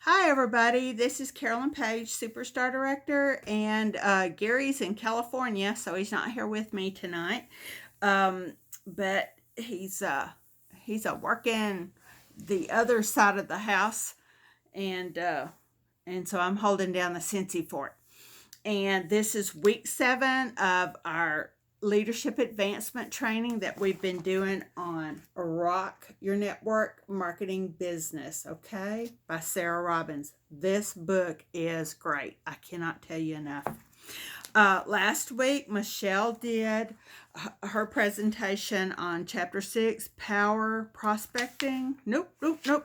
Hi, everybody. This is Carolyn Page, Superstar Director, and Gary's in California, so he's not here with me tonight. But he's working the other side of the house, and and so I'm holding down the Cincy fort. And this is week 7 of our leadership advancement training that we've been doing on Rock Your Network Marketing Business, okay, by Sarah Robbins. This book is great. I cannot tell you enough. Last week, Michelle did her presentation on Chapter 6, Power Prospecting. Nope.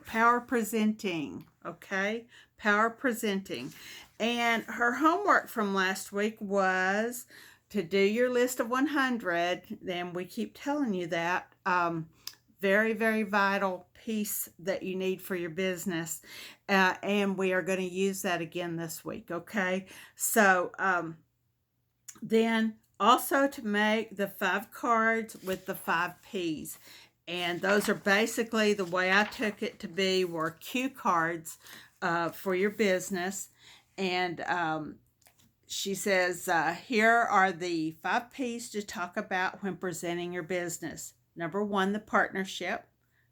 Power Presenting. Okay? Power Presenting. And her homework from last week was to do your list of 100. Then we keep telling you that. Very, very vital piece that you need for your business. And we are going to use that again this week. Okay? So, then also to make the 5 cards with the 5 P's. And those are basically the way I took it to be were cue cards for your business. And she says, here are the 5 P's to talk about when presenting your business. Number 1, the partnership.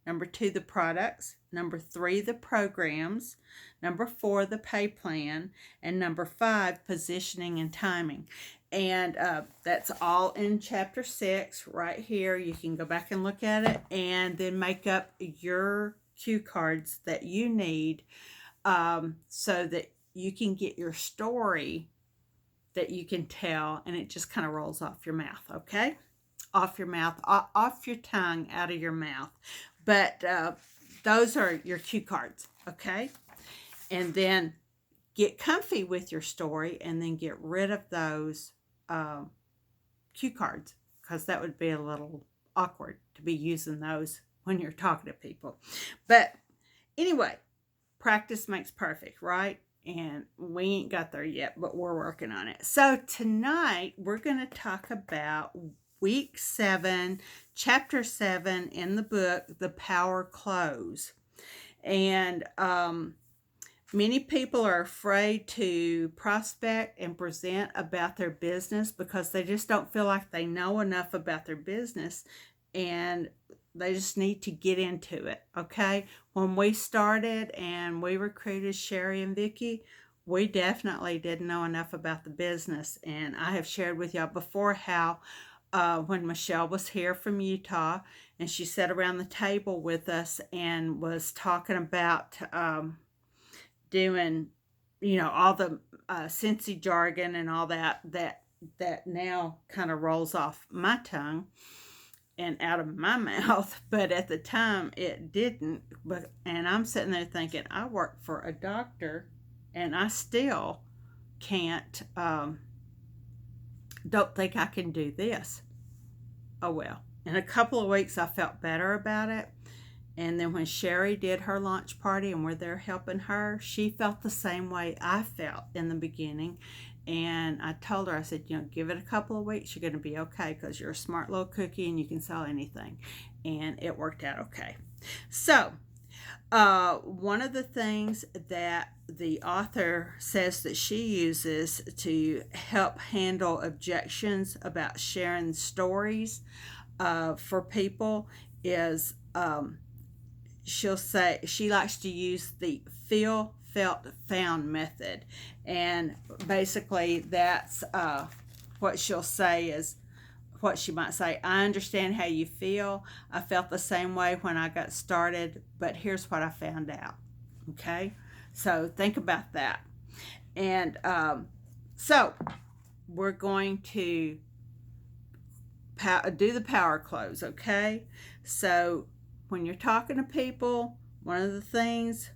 Number 2, the products. Number 3, the programs. Number 4, the pay plan. And number 5, positioning and timing. And that's all in Chapter 6 right here. You can go back and look at it and then make up your cue cards that you need so that you can get your story that you can tell, and it just kind of rolls off your mouth, okay? Off your mouth, off your tongue, out of your mouth. But those are your cue cards, okay? And then get comfy with your story and then get rid of those cue cards, because that would be a little awkward to be using those when you're talking to people. But anyway, practice makes perfect, right? And we ain't got there yet, but we're working on it. So tonight we're going to talk about week 7, chapter 7 in the book, The Power Close. And many people are afraid to prospect and present about their business because they just don't feel like they know enough about their business, and they just need to get into it, okay? When we started and we recruited Sherry and Vicki, we definitely didn't know enough about the business. And I have shared with y'all before how when Michelle was here from Utah and she sat around the table with us and was talking about doing, all the Cincy jargon and all that now kind of rolls off my tongue and out of my mouth, but at the time it didn't. And I'm sitting there thinking, I work for a doctor, and I still can't. Don't think I can do this. Oh well. In a couple of weeks, I felt better about it. And then when Sherry did her launch party and we're there helping her, she felt the same way I felt in the beginning. And I told her, I said, give it a couple of weeks. You're going to be okay because you're a smart little cookie and you can sell anything. And it worked out okay. So, one of the things that the author says that she uses to help handle objections about sharing stories for people is she'll say she likes to use the feel, felt, found method. And basically that's what she'll say is what she might say. I understand how you feel. I felt the same way when I got started, but here's what I found out. Okay? So think about that. And so we're going to do the power close, okay? So when you're talking to people, one of the things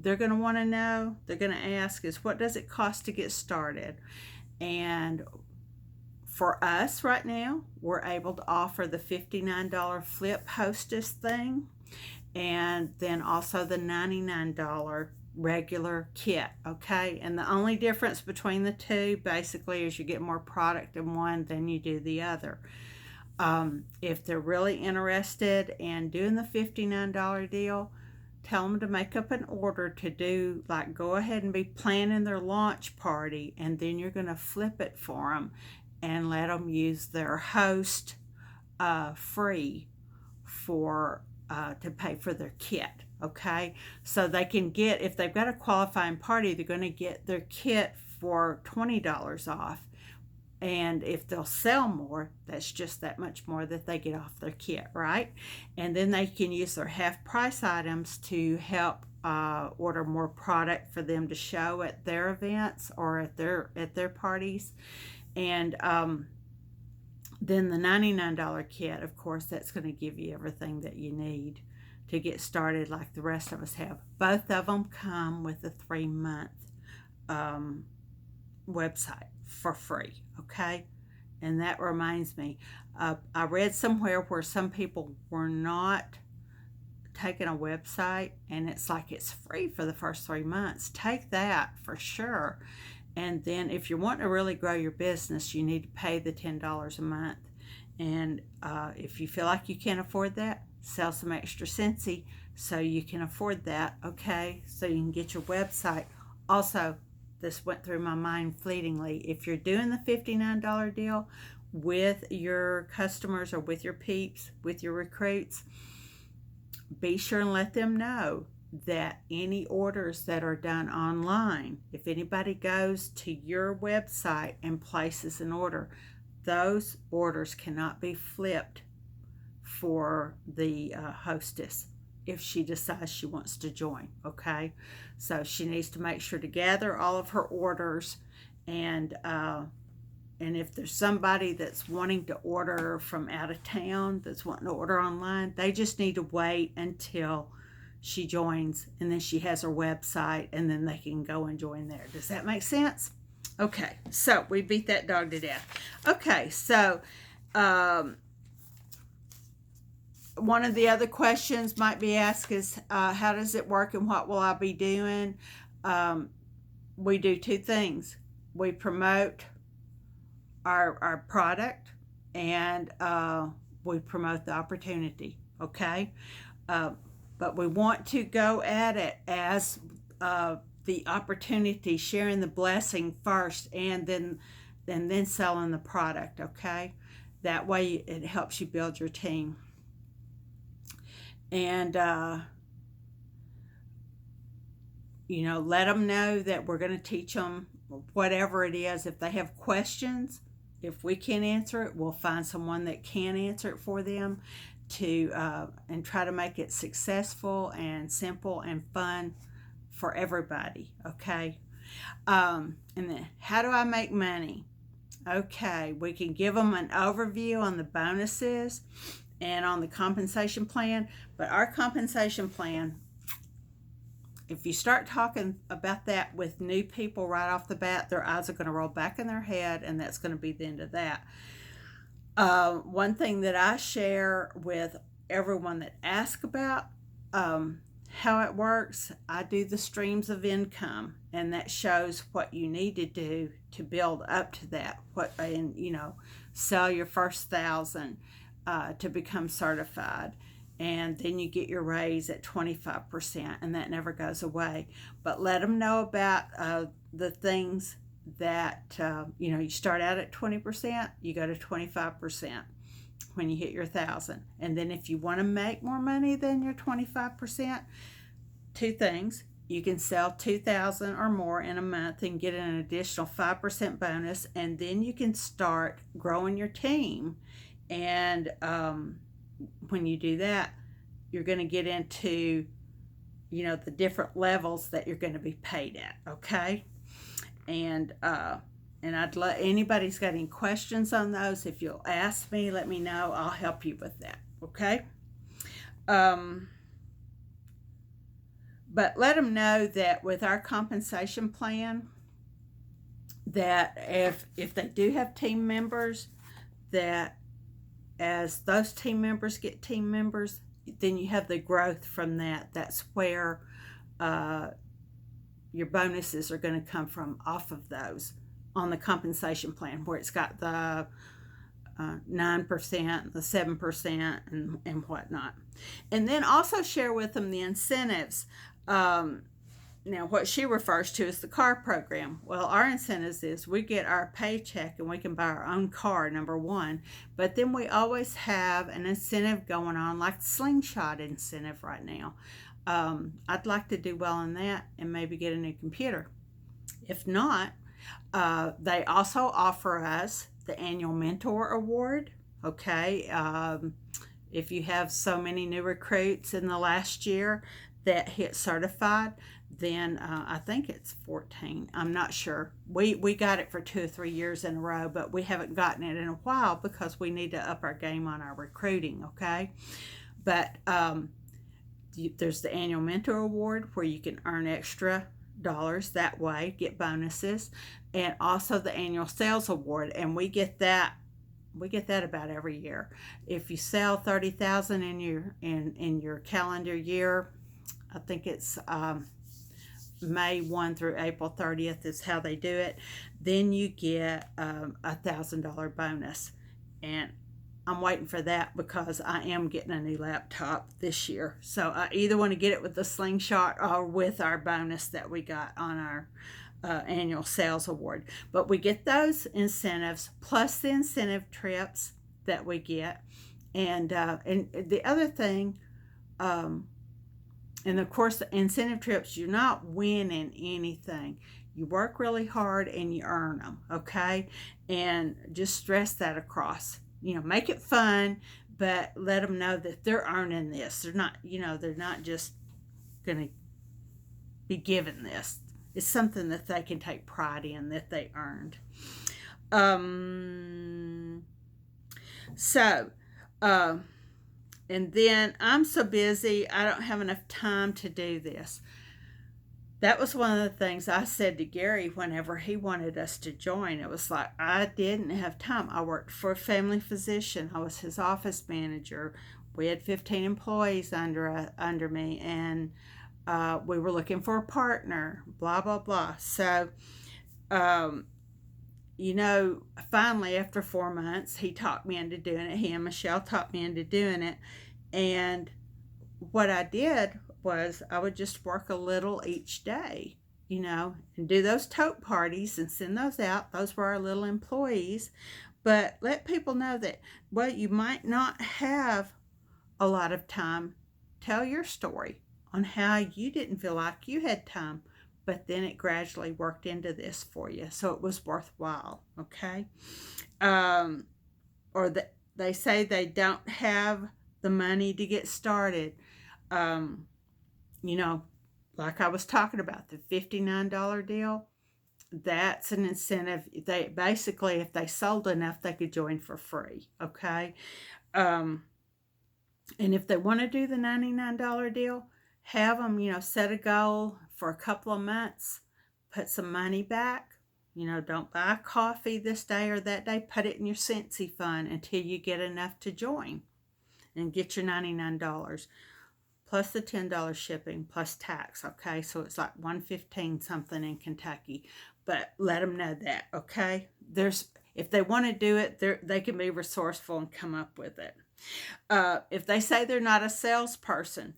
they're going to want to know, they're going to ask is, what does it cost to get started? And for us right now, we're able to offer the $59 flip hostess thing, and then also the $99 regular kit, okay? And the only difference between the two basically is you get more product in one than you do the other. If they're really interested in doing the $59 deal, tell them to make up an order to do, like, go ahead and be planning their launch party, and then you're going to flip it for them and let them use their host free for to pay for their kit. Okay, so they can get, if they've got a qualifying party, they're going to get their kit for $20 off. And if they'll sell more, that's just that much more that they get off their kit, right? And then they can use their half price items to help order more product for them to show at their events or at their parties. And then the $99 kit, of course, that's going to give you everything that you need to get started like the rest of us have. Both of them come with a 3-month website for free, okay? And that reminds me, I read somewhere where some people were not taking a website, and it's like it's free for the first 3 months. Take that for sure. And then if you're wanting to really grow your business, you need to pay the $10 a month. And if you feel like you can't afford that, sell some extra Scentsy so you can afford that, okay? So you can get your website. Also, this went through my mind fleetingly. If you're doing the $59 deal with your customers or with your peeps, with your recruits, be sure and let them know that any orders that are done online, if anybody goes to your website and places an order, those orders cannot be flipped for the hostess if she decides she wants to join, okay? So she needs to make sure to gather all of her orders, and if there's somebody that's wanting to order from out of town, that's wanting to order online, they just need to wait until she joins, and then she has her website, and then they can go and join there. Does that make sense? Okay, so we beat that dog to death. Okay, so one of the other questions might be asked is, how does it work and what will I be doing? We do 2 things. We promote our product, and we promote the opportunity, okay? But we want to go at it as the opportunity, sharing the blessing first, and then selling the product, okay? That way it helps you build your team. And let them know that we're going to teach them whatever it is. If they have questions, if we can't answer it, we'll find someone that can answer it for them, and try to make it successful and simple and fun for everybody, okay? And then, how do I make money? Okay, we can give them an overview on the bonuses and on the compensation plan. But our compensation plan, if you start talking about that with new people right off the bat, their eyes are going to roll back in their head, and that's going to be the end of that. One thing that I share with everyone that asks about how it works, I do the streams of income, and that shows what you need to do to build up to that. Sell your first 1,000 to become certified, and then you get your raise at 25%, and that never goes away. But let them know about the things that you start out at 20%, you go to 25% when you hit your 1,000. And then if you want to make more money than your 25%, 2 things: you can sell 2,000 or more in a month and get an additional 5% bonus, and then you can start growing your team. And when you do that, you're going to get into the different levels that you're going to be paid at, okay? And I'd love, anybody's got any questions on those, if you'll ask me, let me know. I'll help you with that, okay? But let them know that with our compensation plan, that if they do have team members, that as those team members get team members, then you have the growth from that. That's where your bonuses are going to come from, off of those on the compensation plan, where it's got the 9%, the 7%, and whatnot. And then also share with them the incentives. Now, what she refers to as the car program. Well, our incentives is we get our paycheck and we can buy our own car, number one. But then we always have an incentive going on, like the Slingshot incentive right now. I'd like to do well in that and maybe get a new computer. If not, they also offer us the annual mentor award. Okay. If you have so many new recruits in the last year that hit certified, then I think it's 14. I'm not sure. We got it for 2 or 3 years in a row, but we haven't gotten it in a while because we need to up our game on our recruiting. Okay. But there's the annual mentor award where you can earn extra dollars that way, get bonuses, and also the annual sales award, and we get that about every year. If you sell 30,000 in your calendar year, I think it's May 1 through April 30th is how they do it, then you get $1,000 bonus. And I'm waiting for that because I am getting a new laptop this year. So I either want to get it with the Slingshot or with our bonus that we got on our annual sales award. But we get those incentives plus the incentive trips that we get. And the other thing, and of course, the incentive trips, you're not winning anything. You work really hard and you earn them, okay? And just stress that across. Make it fun, but let them know that they're earning this. They're not just going to be given this. It's something that they can take pride in that they earned. And then I'm so busy, I don't have enough time to do this. That was one of the things I said to Gary whenever he wanted us to join. It was like, I didn't have time. I worked for a family physician. I was his office manager. We had 15 employees under me, and we were looking for a partner, blah, blah, blah. So, finally, after 4 months, he talked me into doing it. He and Michelle talked me into doing it. And what I did was I would just work a little each day, and do those tote parties and send those out. Those were our little employees. But let people know that, well, you might not have a lot of time. Tell your story on how you didn't feel like you had time, but then it gradually worked into this for you. So it was worthwhile, okay? Or they say they don't have the money to get started. Like I was talking about, the $59 deal, that's an incentive. They basically, if they sold enough, they could join for free, okay? And if they want to do the $99 deal, have them, set a goal for a couple of months, put some money back. Don't buy coffee this day or that day. Put it in your Scentsy fund until you get enough to join and get your $99 plus the $10 shipping plus tax. Okay, so it's like $115 something in Kentucky. But let them know that. Okay, if they want to do it, they can be resourceful and come up with it. If they say they're not a salesperson,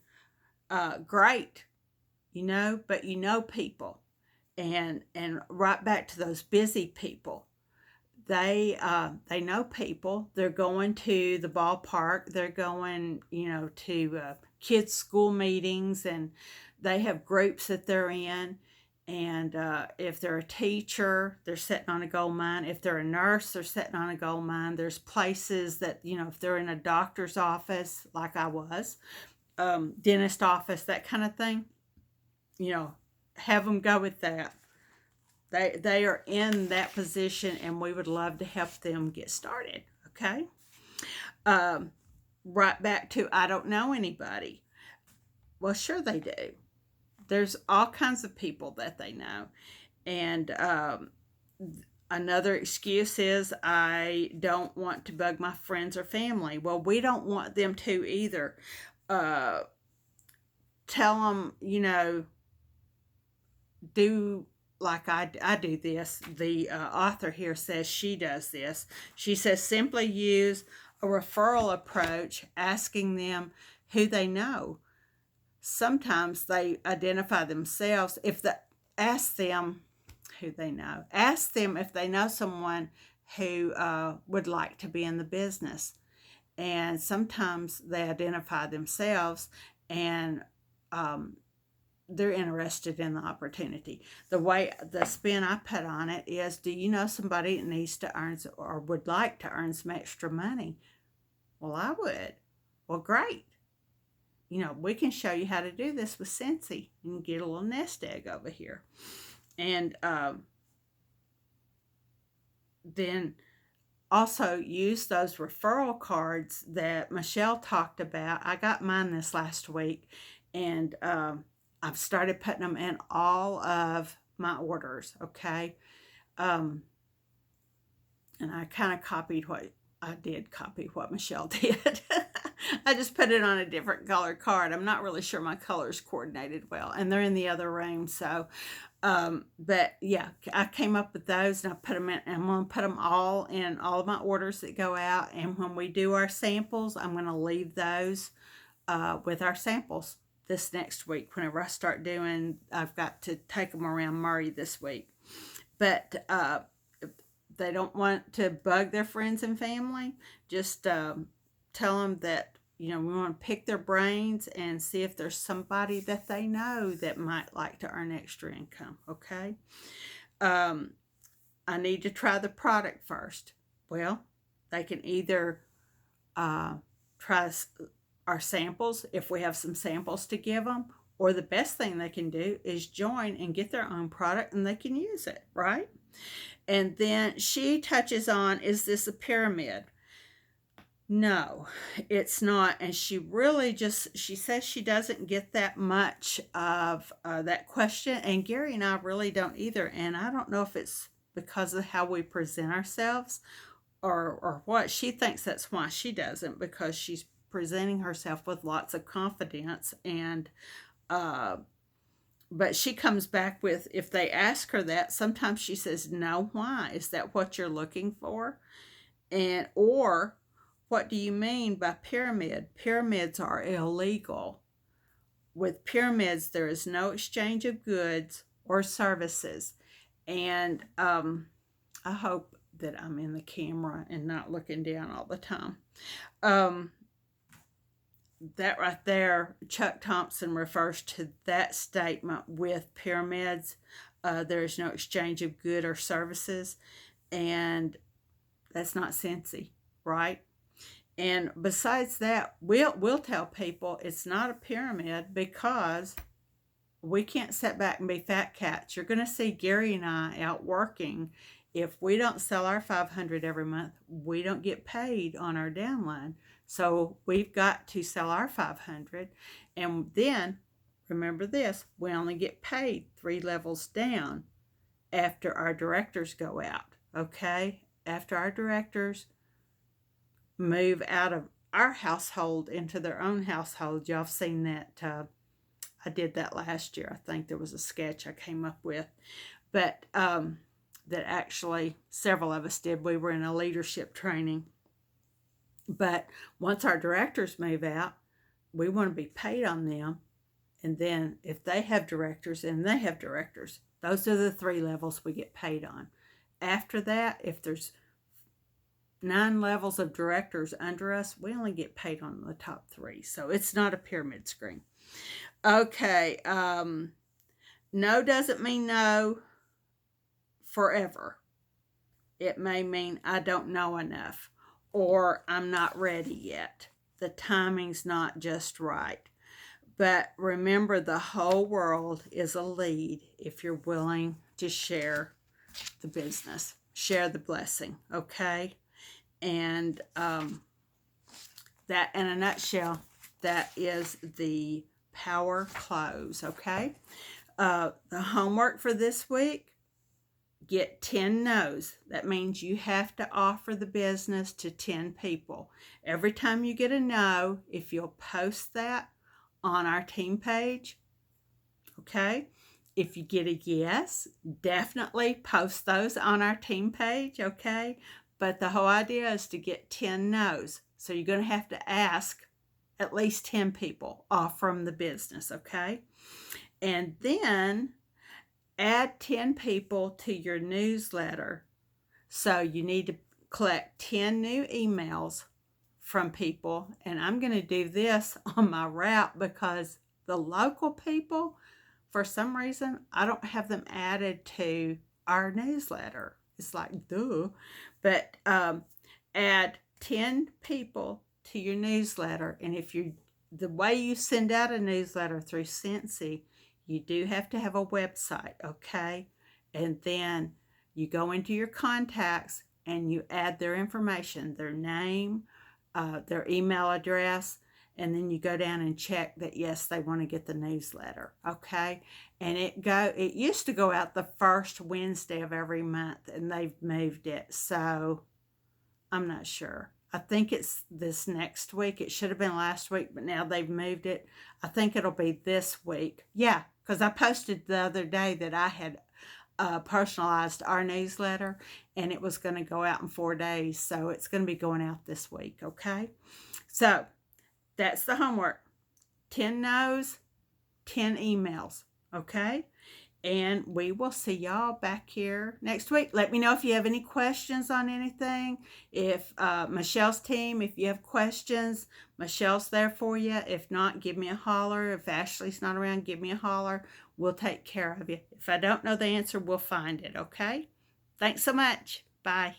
great, but people, and right back to those busy people. They know people. They're going to the ballpark. They're going, to kids' school meetings, and they have groups that they're in. And if they're a teacher, they're sitting on a gold mine. If they're a nurse, they're sitting on a gold mine. There's places that, if they're in a doctor's office, like I was, dentist office, that kind of thing, have them go with that. They are in that position, and we would love to help them get started, okay? Right back to, I don't know anybody. Well, sure they do. There's all kinds of people that they know. And another excuse is, I don't want to bug my friends or family. Well, we don't want them to either. Tell them, do like I do this. The author here says she does this. She says simply use a referral approach, asking them who they know. Sometimes they identify themselves. If the ask them who they know, ask them if they know someone who would like to be in the business. And sometimes they identify themselves and they're interested in the opportunity. The spin I put on it is, do you know somebody that needs to earn or would like to earn some extra money? Well, I would. Well, great. We can show you how to do this with Scentsy and get a little nest egg over here. And then also use those referral cards that Michelle talked about. I got mine this last week, and I've started putting them in all of my orders, okay? And I kind of copied what Michelle did. I just put it on a different color card. I'm not really sure my colors coordinated well, and they're in the other room. So, but yeah, I came up with those, and I put them in. I'm going to put them all in all of my orders that go out. And when we do our samples, I'm going to leave those with our samples this next week. Whenever I start doing, I've got to take them around Murray this week. But if they don't want to bug their friends and family, just tell them that we want to pick their brains and see if there's somebody that they know that might like to earn extra income. Okay. I need to try the product first. Well, they can either try our samples if we have some samples to give them, or the best thing they can do is join and get their own product and they can use it, right? And then she touches on, is this a pyramid? No, it's not. And she says she doesn't get that much of that question. And Gary and I really don't either. And I don't know if it's because of how we present ourselves or what. She thinks that's why she doesn't, because she's presenting herself with lots of confidence. And but she comes back with, if they ask her that, sometimes she says, no, why? Is that what you're looking for? Or what do you mean by pyramid? Pyramids are illegal. With pyramids, there is no exchange of goods or services. And I hope that I'm in the camera and not looking down all the time. That right there, Chuck Thompson refers to that statement with pyramids. There is no exchange of good or services. And that's not Scentsy, right? And besides that, we'll tell people it's not a pyramid because we can't sit back and be fat cats. You're going to see Gary and I out working. If we don't sell our 500 every month, we don't get paid on our downline. So we've got to sell our 500. And then, remember this, we only get paid 3 levels down after our directors go out, okay? After our directors move out of our household into their own household. Y'all have seen that. I did that last year. I think there was a sketch I came up with. But that actually several of us did. We were in a leadership training. But once our directors move out, we want to be paid on them. And then if they have directors and they have directors, those are the 3 levels we get paid on. After that, if there's 9 levels of directors under us, we only get paid on the top 3. So it's not a pyramid scheme. Okay. No doesn't mean no forever. It may mean I don't know enough, or I'm not ready yet. The timing's not just right. But remember, the whole world is a lead if you're willing to share the business, share the blessing, okay? And that, in a nutshell, that is the power close, okay? The homework for this week, get 10 no's. That means you have to offer the business to 10 people. Every time you get a no, if you'll post that on our team page, okay? if you get a yes, definitely post those on our team page, okay? But the whole idea is to get 10 no's. So you're going to have to ask at least 10 people off from the business, okay? And then add 10 people to your newsletter. So you need to collect 10 new emails from people. And I'm going to do this on my route because the local people, for some reason, I don't have them added to our newsletter. It's like, duh. But add 10 people to your newsletter. And if you, the way you send out a newsletter through Scentsy, you do have to have a website, okay? And then you go into your contacts and you add their information, their name, their email address, and then you go down and check that yes, they want to get the newsletter, okay? And it used to go out the first Wednesday of every month, and they've moved it, so I'm not sure. I think it's this next week. It should have been last week, but now they've moved it. I think it'll be this week. Yeah, because I posted the other day that I had personalized our newsletter, and it was going to go out in 4 days, so it's going to be going out this week, okay? So that's the homework. 10 no's, 10 emails, okay? And we will see y'all back here next week. Let me know if you have any questions on anything. If Michelle's team, if you have questions, Michelle's there for you. If not, give me a holler. If Ashley's not around, give me a holler. We'll take care of you. If I don't know the answer, we'll find it, okay? Thanks so much. Bye.